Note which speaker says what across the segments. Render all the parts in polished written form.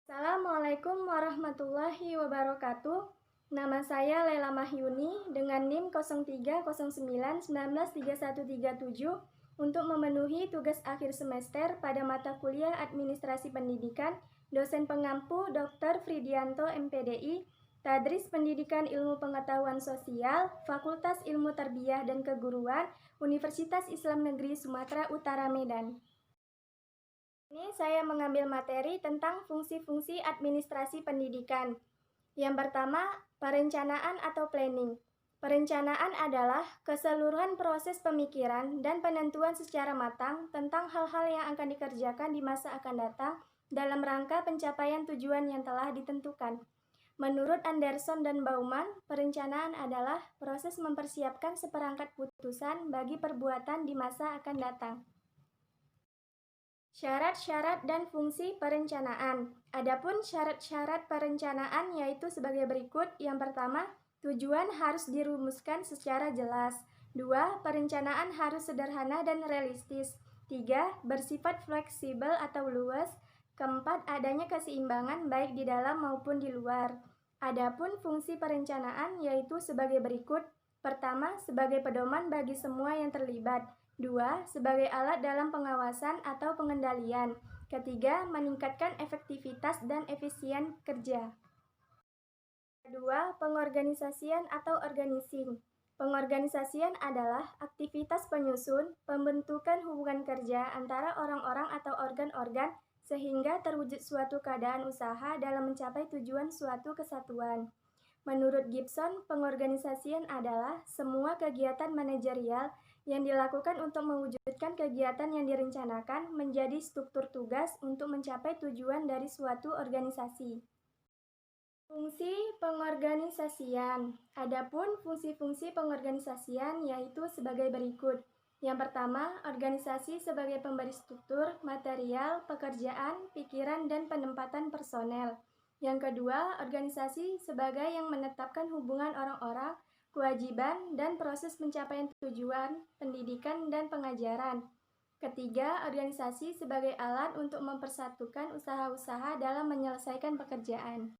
Speaker 1: Assalamualaikum warahmatullahi wabarakatuh. Nama saya Lela Mahyuni dengan NIM 0309193137 untuk memenuhi tugas akhir semester pada mata kuliah Administrasi Pendidikan, dosen pengampu Dr. Fridianto MPDI, Tadris Pendidikan Ilmu Pengetahuan Sosial, Fakultas Ilmu Tarbiyah dan Keguruan, Universitas Islam Negeri Sumatera Utara Medan. Ini saya mengambil materi tentang fungsi-fungsi administrasi pendidikan. Yang pertama, perencanaan atau planning. Perencanaan adalah keseluruhan proses pemikiran dan penentuan secara matang tentang hal-hal yang akan dikerjakan di masa akan datang dalam rangka pencapaian tujuan yang telah ditentukan. Menurut Anderson dan Bauman, perencanaan adalah proses mempersiapkan seperangkat putusan bagi perbuatan di masa akan datang. Syarat-syarat dan fungsi perencanaan. Adapun syarat-syarat perencanaan yaitu sebagai berikut. Yang pertama, tujuan harus dirumuskan secara jelas. 2. Perencanaan harus sederhana dan realistis. 3. Bersifat fleksibel atau luas. Keempat, adanya keseimbangan baik di dalam maupun di luar. Adapun fungsi perencanaan yaitu sebagai berikut. Pertama, sebagai pedoman bagi semua yang terlibat. 2. Sebagai alat dalam pengawasan atau pengendalian. Ketiga, meningkatkan efektivitas dan efisien kerja. Kedua, pengorganisasian atau organizing. Pengorganisasian adalah aktivitas penyusun, pembentukan hubungan kerja antara orang-orang atau organ-organ sehingga terwujud suatu keadaan usaha dalam mencapai tujuan suatu kesatuan. Menurut Gibson, pengorganisasian adalah semua kegiatan manajerial yang dilakukan untuk mewujudkan kegiatan yang direncanakan menjadi struktur tugas untuk mencapai tujuan dari suatu organisasi. Fungsi pengorganisasian. Adapun fungsi-fungsi pengorganisasian yaitu sebagai berikut. Yang pertama, organisasi sebagai pemberi struktur, material, pekerjaan, pikiran, dan penempatan personel. Yang kedua, organisasi sebagai yang menetapkan hubungan orang-orang, kewajiban, dan proses pencapaian tujuan, pendidikan, dan pengajaran. Ketiga, organisasi sebagai alat untuk mempersatukan usaha-usaha dalam menyelesaikan pekerjaan.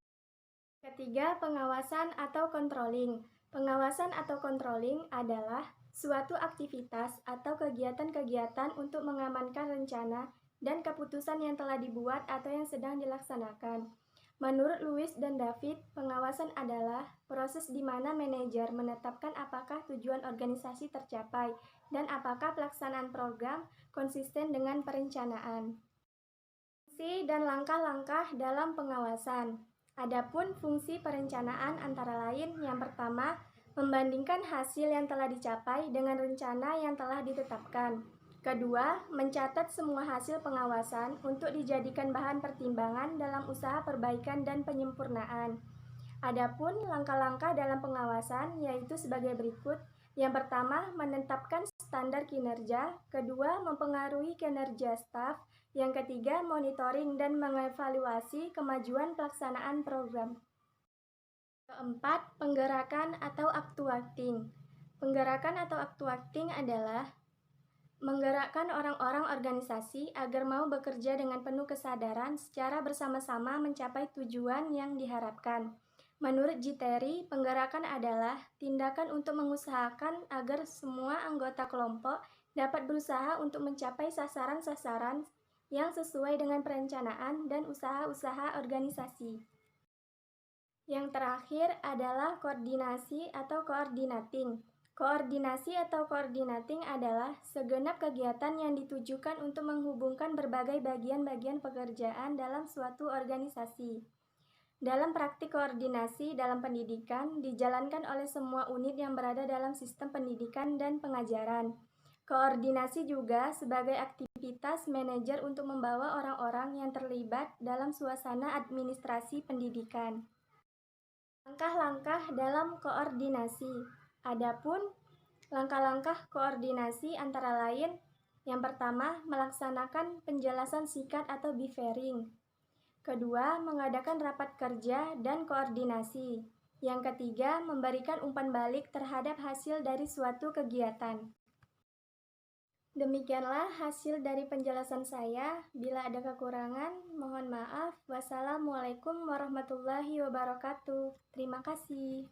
Speaker 1: Ketiga, pengawasan atau controlling. Pengawasan atau controlling adalah suatu aktivitas atau kegiatan-kegiatan untuk mengamankan rencana dan keputusan yang telah dibuat atau yang sedang dilaksanakan. Menurut Lewis dan David, pengawasan adalah proses di mana manajer menetapkan apakah tujuan organisasi tercapai dan apakah pelaksanaan program konsisten dengan perencanaan. Fungsi dan langkah-langkah dalam pengawasan. Adapun fungsi perencanaan antara lain yang pertama, membandingkan hasil yang telah dicapai dengan rencana yang telah ditetapkan. Kedua, mencatat semua hasil pengawasan untuk dijadikan bahan pertimbangan dalam usaha perbaikan dan penyempurnaan. Adapun langkah-langkah dalam pengawasan yaitu sebagai berikut. Yang pertama, menetapkan standar kinerja. Kedua, mempengaruhi kinerja staf. Yang ketiga, monitoring dan mengevaluasi kemajuan pelaksanaan program. Keempat, penggerakan atau actuating. Penggerakan atau actuating adalah menggerakkan orang-orang organisasi agar mau bekerja dengan penuh kesadaran secara bersama-sama mencapai tujuan yang diharapkan. Menurut Gitteri, penggerakan adalah tindakan untuk mengusahakan agar semua anggota kelompok dapat berusaha untuk mencapai sasaran-sasaran yang sesuai dengan perencanaan dan usaha-usaha organisasi. Yang terakhir adalah koordinasi atau coordinating. Koordinasi atau coordinating adalah segenap kegiatan yang ditujukan untuk menghubungkan berbagai bagian-bagian pekerjaan dalam suatu organisasi. Dalam praktik koordinasi dalam pendidikan dijalankan oleh semua unit yang berada dalam sistem pendidikan dan pengajaran. Koordinasi juga sebagai aktivitas manajer untuk membawa orang-orang yang terlibat dalam suasana administrasi pendidikan. Langkah-langkah dalam koordinasi. Adapun langkah-langkah koordinasi antara lain, yang pertama, melaksanakan penjelasan singkat atau briefing. Kedua, mengadakan rapat kerja dan koordinasi. Yang ketiga, memberikan umpan balik terhadap hasil dari suatu kegiatan. Demikianlah hasil dari penjelasan saya. Bila ada kekurangan, mohon maaf. Wassalamualaikum warahmatullahi wabarakatuh. Terima kasih.